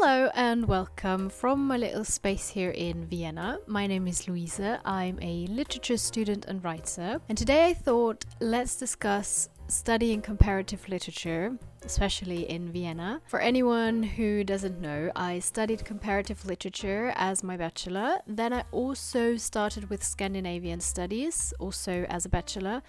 Hello and welcome from my little space here in Vienna. My name is Luise. I'm a literature student and writer, and today I thought let's discuss studying comparative literature, especially in Vienna. For anyone who doesn't know, I studied comparative literature as my bachelor. Then I also started with Scandinavian studies, also as a bachelor.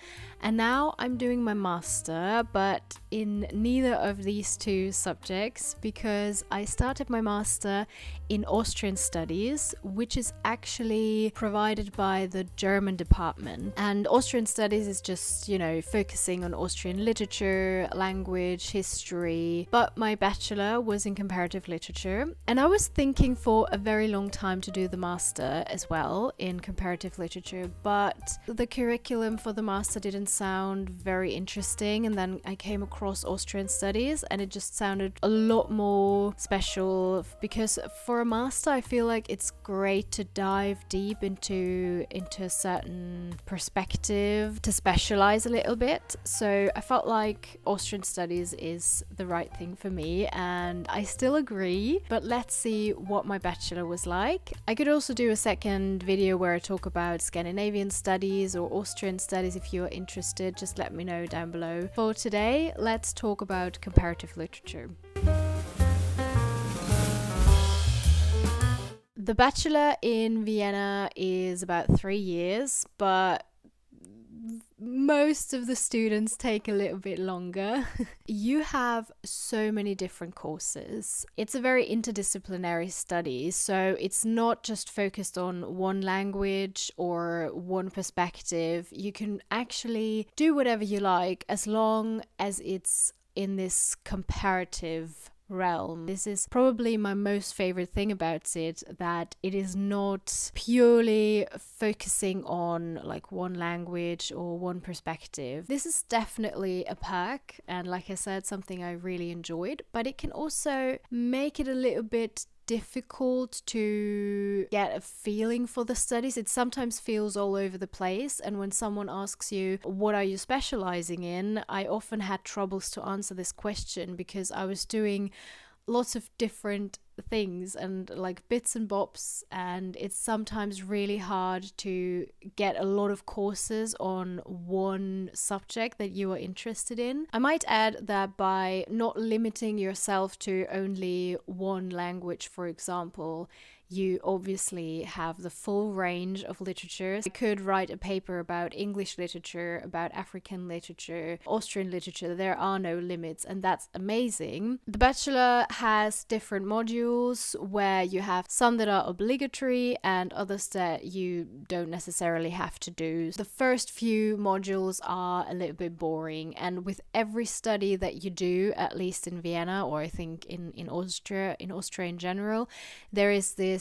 And now I'm doing my master, but in neither of these two subjects, because I started my master in Austrian studies, which is actually provided by the German department. And Austrian studies is just, focusing on Austrian literature, language, history. But my bachelor was in comparative literature. And I was thinking for a very long time to do the master as well in comparative literature, but the curriculum for the master didn't sound very interesting. And then I came across Austrian studies and it just sounded a lot more special, because for a master I feel like it's great to dive deep into a certain perspective, to specialize a little bit. So I felt like Austrian studies is the right thing for me, and I still agree, but let's see what my bachelor was like. I could also do a second video where I talk about Scandinavian studies or Austrian studies. If you're interested, just let me know down below. For today, let's talk about comparative literature. The bachelor in Vienna is about 3 years, but most of the students take a little bit longer. You have so many different courses. It's a very interdisciplinary study, so it's not just focused on one language or one perspective. You can actually do whatever you like as long as it's in this comparative realm. This is probably my most favorite thing about it, that it is not purely focusing on like one language or one perspective. This is definitely a perk, and like I said, something I really enjoyed, but it can also make it a little bit difficult to get a feeling for the studies. It sometimes feels all over the place, and when someone asks you what are you specializing in, I often had troubles to answer this question because I was doing lots of different things and like bits and bobs, and it's sometimes really hard to get a lot of courses on one subject that you are interested in. I might add that by not limiting yourself to only one language, for example, you obviously have the full range of literatures. I could write a paper about English literature, about African literature, Austrian literature. There are no limits, and that's amazing. The bachelor has different modules where you have some that are obligatory and others that you don't necessarily have to do. The first few modules are a little bit boring, and with every study that you do, at least in Vienna, or I think in Austria in general, there is this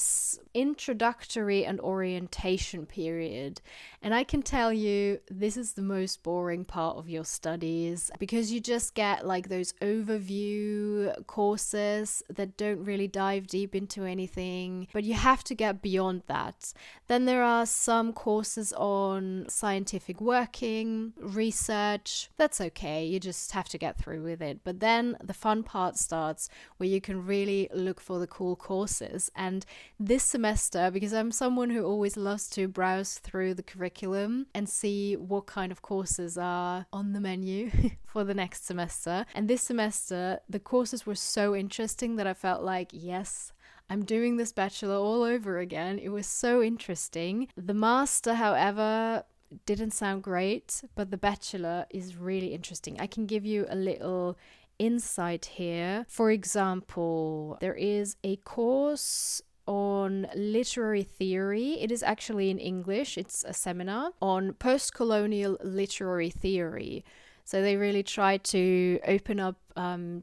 introductory and orientation period. And I can tell you, this is the most boring part of your studies, because you just get like those overview courses that don't really dive deep into anything, but you have to get beyond that. Then there are some courses on scientific working, research. That's okay, you just have to get through with it. But then the fun part starts, where you can really look for the cool courses. And this semester, because I'm someone who always loves to browse through the curriculum and see what kind of courses are on the menu for the next semester. And this semester, the courses were so interesting that I felt like, yes, I'm doing this bachelor all over again. It was so interesting. The master, however, didn't sound great, but the bachelor is really interesting. I can give you a little insight here. For example, there is a course on literary theory. It is actually in English. It's a seminar on post-colonial literary theory. So they really try to open up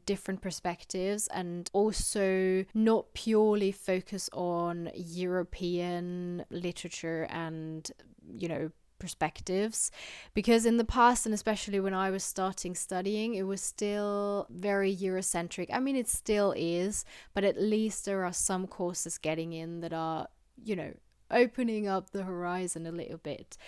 different perspectives and also not purely focus on European literature and, perspectives, because in the past, and especially when I was starting studying, it was still very Eurocentric. I mean, it still is, but at least there are some courses getting in that are, opening up the horizon a little bit.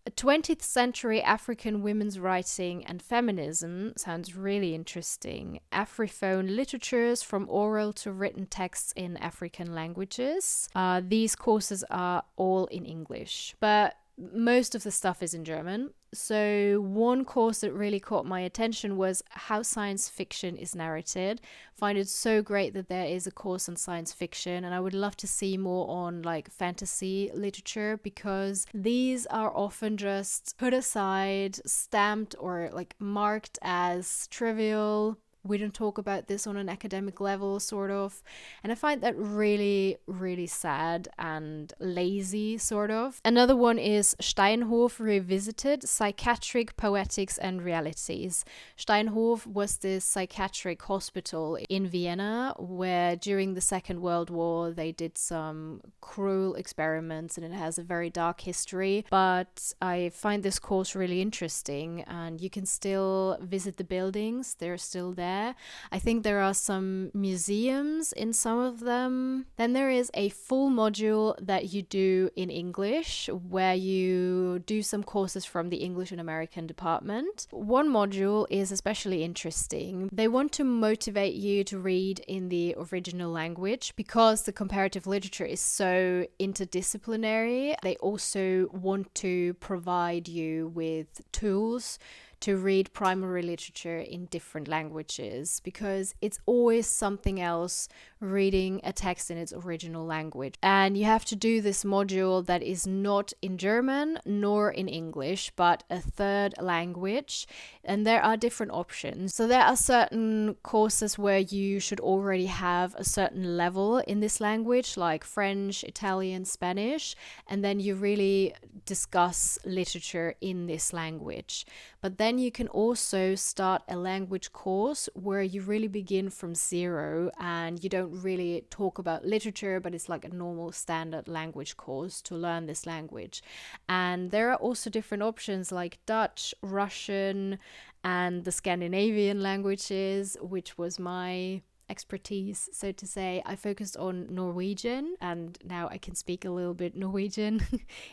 20th century African women's writing and feminism sounds really interesting. Afriphone literatures from oral to written texts in African languages. These courses are all in English, but most of the stuff is in German. So one course that really caught my attention was how science fiction is narrated. Find it so great that there is a course on science fiction, and I would love to see more on like fantasy literature, because these are often just put aside, stamped or like marked as trivial. We don't talk about this on an academic level, sort of. And I find that really, really sad and lazy, sort of. Another one is Steinhof Revisited, Psychiatric Poetics and Realities. Steinhof was this psychiatric hospital in Vienna where during the Second World War they did some cruel experiments, and it has a very dark history. But I find this course really interesting, and you can still visit the buildings. They're still there. I think there are some museums in some of them. Then there is a full module that you do in English, where you do some courses from the English and American department. One module is especially interesting. They want to motivate you to read in the original language because the comparative literature is so interdisciplinary. They also want to provide you with tools to read primary literature in different languages, because it's always something else reading a text in its original language. And you have to do this module that is not in German nor in English, but a third language. And there are different options. So there are certain courses where you should already have a certain level in this language, like French, Italian, Spanish, and then you really discuss literature in this language. But then you can also start a language course where you really begin from zero and you don't really talk about literature, but it's like a normal standard language course to learn this language. And there are also different options like Dutch, Russian, and the Scandinavian languages, which was my expertise, so to say. I focused on Norwegian, and now I can speak a little bit Norwegian.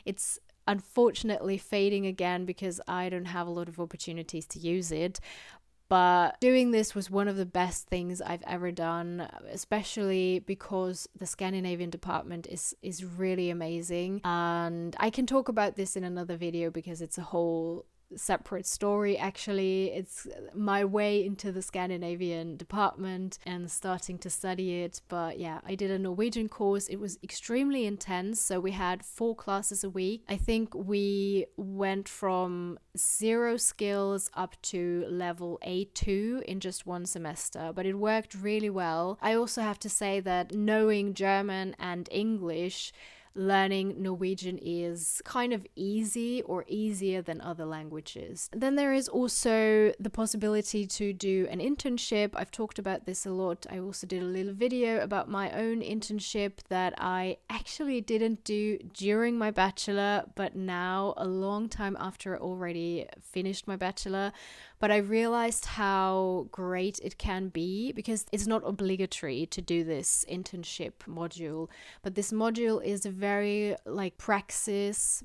It's unfortunately fading again because I don't have a lot of opportunities to use it. But doing this was one of the best things I've ever done, especially because the Scandinavian department is really amazing. And I can talk about this in another video because it's a whole separate story. Actually, it's my way into the Scandinavian department and starting to study it. But yeah, I did a Norwegian course. It was extremely intense. So we had 4 classes a week. I think we went from 0 skills up to level A2 in just one semester, but it worked really well. I also have to say that knowing German and English, learning Norwegian is kind of easy, or easier than other languages. Then there is also the possibility to do an internship. I've talked about this a lot. I also did a little video about my own internship that I actually didn't do during my bachelor, but now a long time after I already finished my bachelor. But I realized how great it can be, because it's not obligatory to do this internship module, but this module is very like praxis.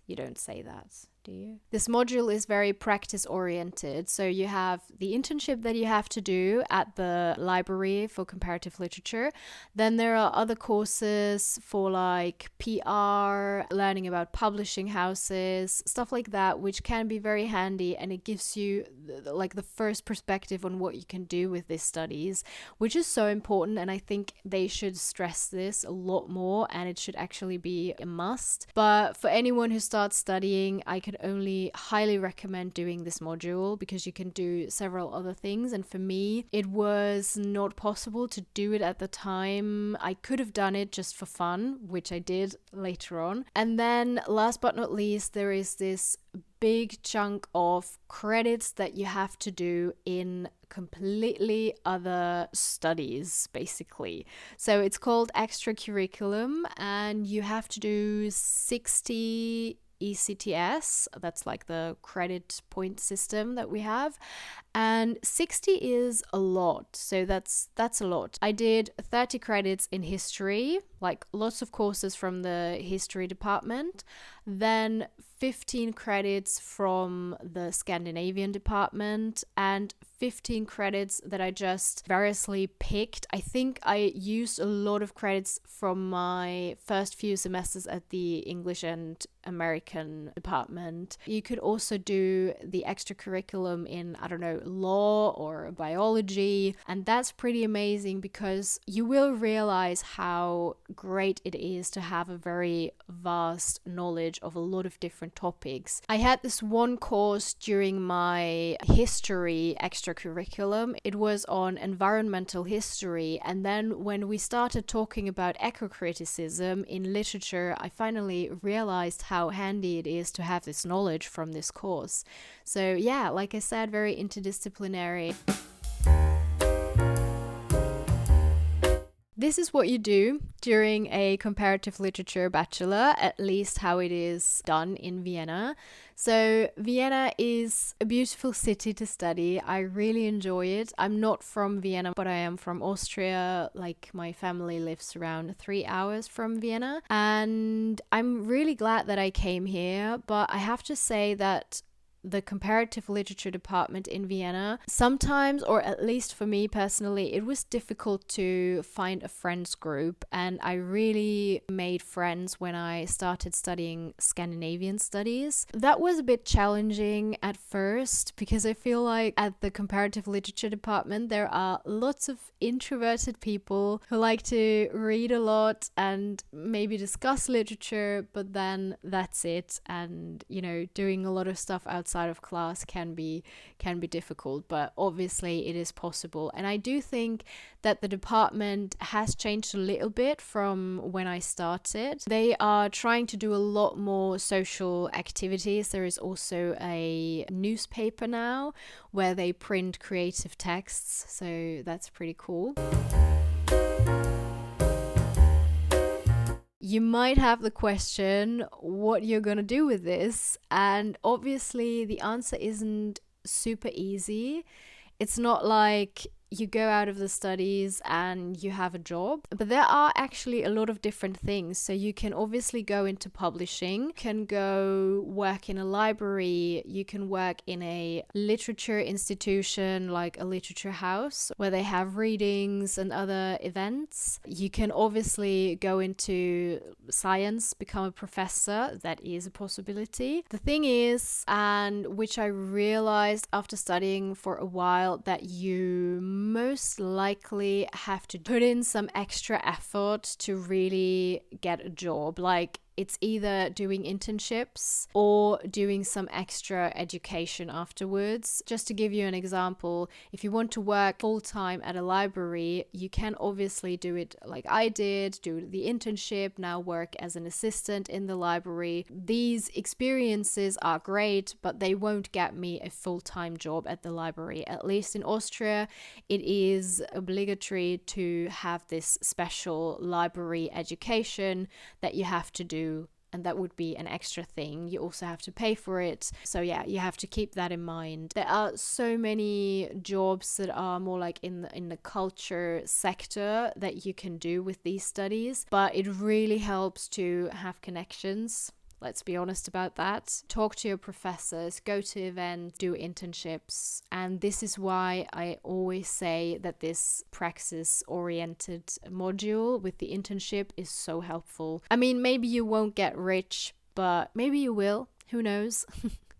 You don't say that, do you? This module is very practice oriented. So you have the internship that you have to do at the library for comparative literature. Then there are other courses for like PR, learning about publishing houses, stuff like that, which can be very handy, and it gives you like the first perspective on what you can do with these studies, which is so important. And I think they should stress this a lot more, and it should actually be a must. But for anyone who starts studying, I could only highly recommend doing this module, because you can do several other things. And for me, it was not possible to do it at the time. I could have done it just for fun, which I did later on. And then last but not least, there is this big chunk of credits that you have to do in completely other studies, basically. So it's called extracurriculum, and you have to do 60 ECTS. That's like the credit point system that we have. And 60 is a lot, so that's a lot. I did 30 credits in history, like lots of courses from the history department, then 15 credits from the Scandinavian department, and 15 credits that I just variously picked. I think I used a lot of credits from my first few semesters at the English and American department. You could also do the extracurriculum in, I don't know, law or biology, and that's pretty amazing because you will realize how great it is to have a very vast knowledge of a lot of different topics. I had this one course during my history extracurriculum. It was on environmental history, and then when we started talking about eco-criticism in literature, I finally realized how handy it is to have this knowledge from this course. So yeah, like I said, very interdisciplinary. This is what you do during a comparative literature bachelor, at least how it is done in Vienna. So Vienna is a beautiful city to study. I really enjoy it. I'm not from Vienna, but I am from Austria. Like, my family lives around 3 hours from Vienna. And I'm really glad that I came here, but I have to say that the comparative literature department in Vienna, sometimes, or at least for me personally, it was difficult to find a friends group, and I really made friends when I started studying Scandinavian studies. That was a bit challenging at first because I feel like at the comparative literature department there are lots of introverted people who like to read a lot and maybe discuss literature, but then that's it. And doing a lot of stuff outside of class can be difficult, but obviously it is possible. And I do think that the department has changed a little bit from when I started. They are trying to do a lot more social activities. There is also a newspaper now where they print creative texts, so that's pretty cool. You might have the question what you're going to do with this, and obviously the answer isn't super easy. It's not like you go out of the studies and you have a job, but there are actually a lot of different things. So you can obviously go into publishing, you can go work in a library, you can work in a literature institution like a literature house where they have readings and other events. You can obviously go into science, become a professor. That is a possibility. The thing is, and which I realized after studying for a while, that you most likely have to put in some extra effort to really get a job. Like, it's either doing internships or doing some extra education afterwards. Just to give you an example, if you want to work full-time at a library, you can obviously do it like I did, do the internship, now work as an assistant in the library. These experiences are great, but they won't get me a full-time job at the library. At least in Austria, it is obligatory to have this special library education that you have to do, and that would be an extra thing. You also have to pay for it. So yeah, you have to keep that in mind. There are so many jobs that are more like in the culture sector that you can do with these studies, but it really helps to have connections. Let's be honest about that. Talk to your professors, go to events, do internships. And this is why I always say that this praxis-oriented module with the internship is so helpful. I mean, maybe you won't get rich, but maybe you will. Who knows?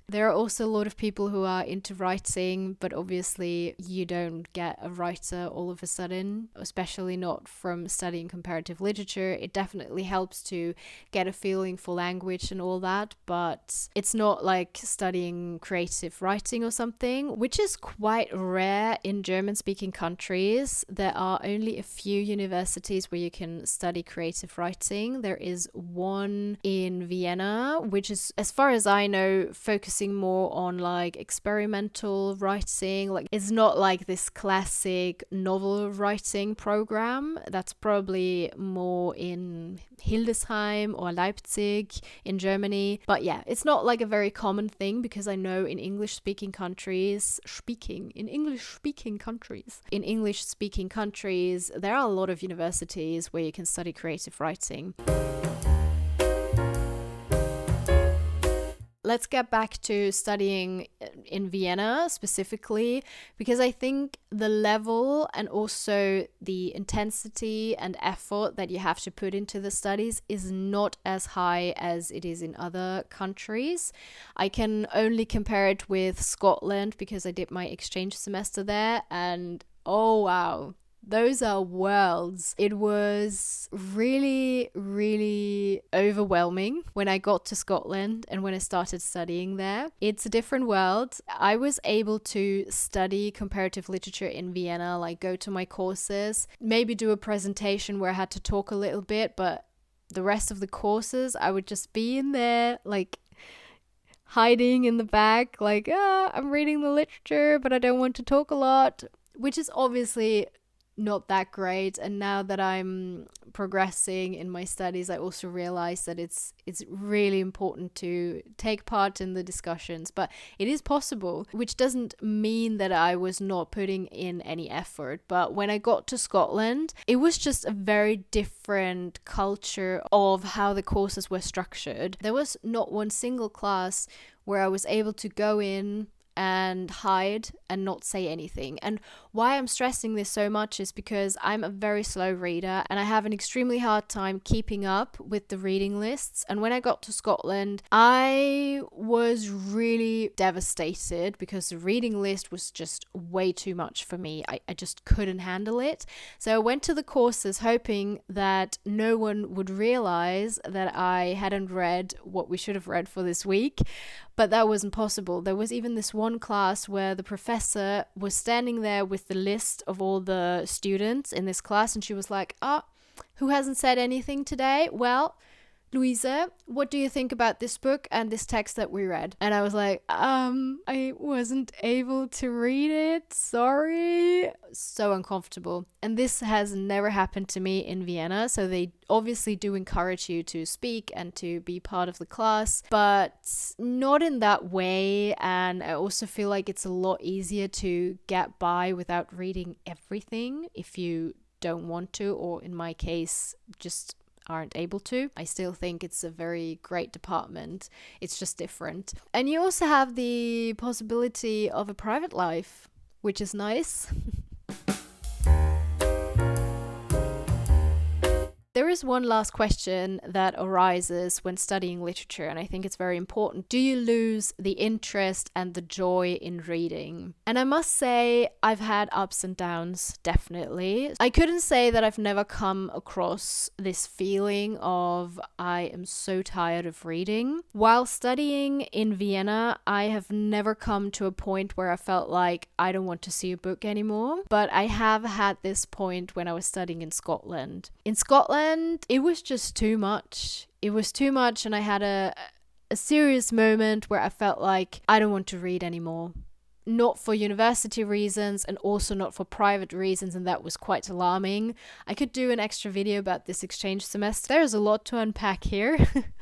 There are also a lot of people who are into writing, but obviously you don't get a writer all of a sudden, especially not from studying comparative literature. It definitely helps to get a feeling for language and all that, but it's not like studying creative writing or something, which is quite rare in German-speaking countries. There are only a few universities where you can study creative writing. There is one in Vienna, which is, as far as I know, focusing focusing more on like experimental writing. Like it's not like this classic novel writing program. That's probably more in Hildesheim or Leipzig in Germany. But yeah, it's not like a very common thing, because I know in English speaking countries, there are a lot of universities where you can study creative writing. Let's get back to studying in Vienna specifically, because I think the level and also the intensity and effort that you have to put into the studies is not as high as it is in other countries. I can only compare it with Scotland because I did my exchange semester there, and oh wow. Those are worlds. It was really, really overwhelming when I got to Scotland and when I started studying there. It's a different world. I was able to study comparative literature in Vienna, like go to my courses, maybe do a presentation where I had to talk a little bit, but the rest of the courses, I would just be in there, like hiding in the back, like, I'm reading the literature, but I don't want to talk a lot, which is obviously not that great. And now that I'm progressing in my studies, I also realize that it's really important to take part in the discussions, but it is possible, which doesn't mean that I was not putting in any effort. But when I got to Scotland, it was just a very different culture of how the courses were structured. There was not one single class where I was able to go in and hide and not say anything. And why I'm stressing this so much is because I'm a very slow reader and I have an extremely hard time keeping up with the reading lists. And when I got to Scotland, I was really devastated because the reading list was just way too much for me. I just couldn't handle it. So I went to the courses hoping that no one would realize that I hadn't read what we should have read for this week. But that wasn't possible. There was even this one class where the professor was standing there with the list of all the students in this class, and she was like, who hasn't said anything today? Well, Luise, what do you think about this book and this text that we read? And I was like, I wasn't able to read it. Sorry. So uncomfortable. And this has never happened to me in Vienna. So they obviously do encourage you to speak and to be part of the class, but not in that way. And I also feel like it's a lot easier to get by without reading everything if you don't want to, or in my case, just aren't able to. I still think it's a very great department. It's just different. And you also have the possibility of a private life, which is nice. There is one last question that arises when studying literature, and I think it's very important. Do you lose the interest and the joy in reading? And I must say, I've had ups and downs, definitely. I couldn't say that I've never come across this feeling of I am so tired of reading. While studying in Vienna, I have never come to a point where I felt like I don't want to see a book anymore. But I have had this point when I was studying in Scotland. In Scotland, it was just too much. It was too much, and I had a serious moment where I felt like I don't want to read anymore. Not for university reasons and also not for private reasons, and that was quite alarming. I could do an extra video about this exchange semester. There's a lot to unpack here,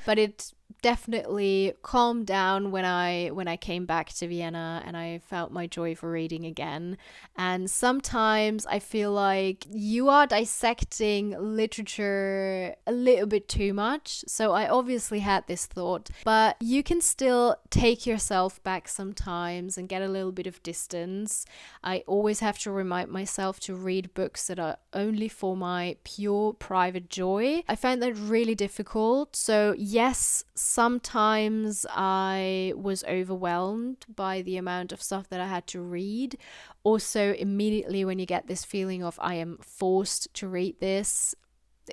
but it definitely calmed down when I came back to Vienna and I felt my joy for reading again. And sometimes I feel like you are dissecting literature a little bit too much. So I obviously had this thought, but you can still take yourself back sometimes and get a little bit of distance. I always have to remind myself to read books that are only for my pure private joy. I find that really difficult. So yes, sometimes I was overwhelmed by the amount of stuff that I had to read. Also, immediately when you get this feeling of I am forced to read this,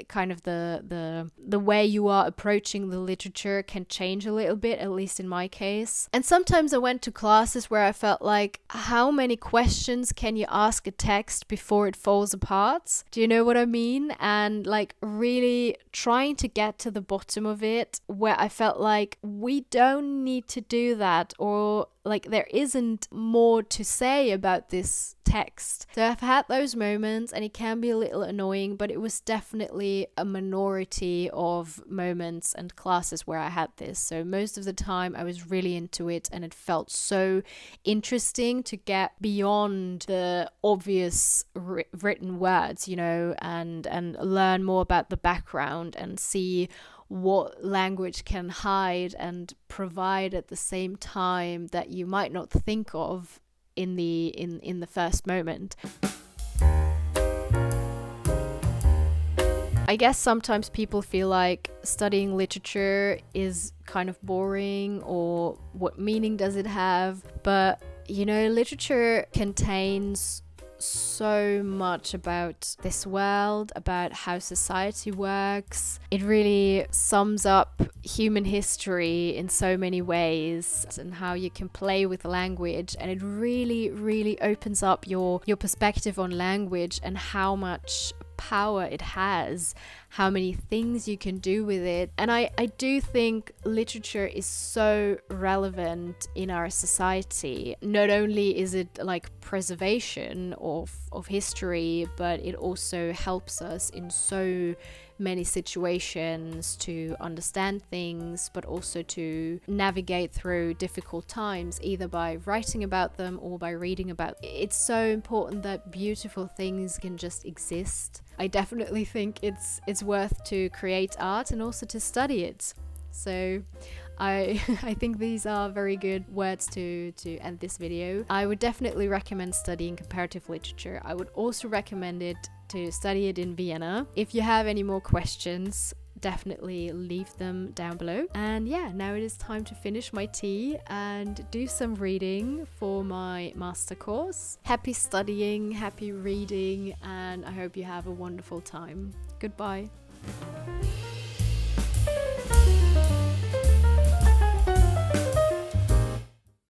kind of the way you are approaching the literature can change a little bit, at least in my case. And sometimes I went to classes where I felt like, how many questions can you ask a text before it falls apart? Do you know what I mean? And like really trying to get to the bottom of it, where I felt like we don't need to do that, or like there isn't more to say about this text. So I've had those moments, and it can be a little annoying, but it was definitely a minority of moments and classes where I had this. So most of the time I was really into it, and it felt so interesting to get beyond the obvious written words, you know, and learn more about the background and see what language can hide and provide at the same time that you might not think of in the first moment. I guess sometimes people feel like studying literature is kind of boring, or what meaning does it have? But you know, literature contains so much about this world, about how society works. It really sums up human history in so many ways, and how you can play with language, and it really opens up your perspective on language and how much power it has, how many things you can do with it. And I do think literature is so relevant in our society. Not only is it like preservation of history, but it also helps us in so many situations to understand things, but also to navigate through difficult times, either by writing about them or by reading about them. It's so important that beautiful things can just exist. I definitely think it's worth to create art and also to study it. So I think these are very good words to end this video. I would definitely recommend studying comparative literature. I would also recommend it to study it in Vienna. If you have any more questions, definitely leave them down below. And yeah, now it is time to finish my tea and do some reading for my master course. Happy studying, happy reading, and I hope you have a wonderful time. Goodbye.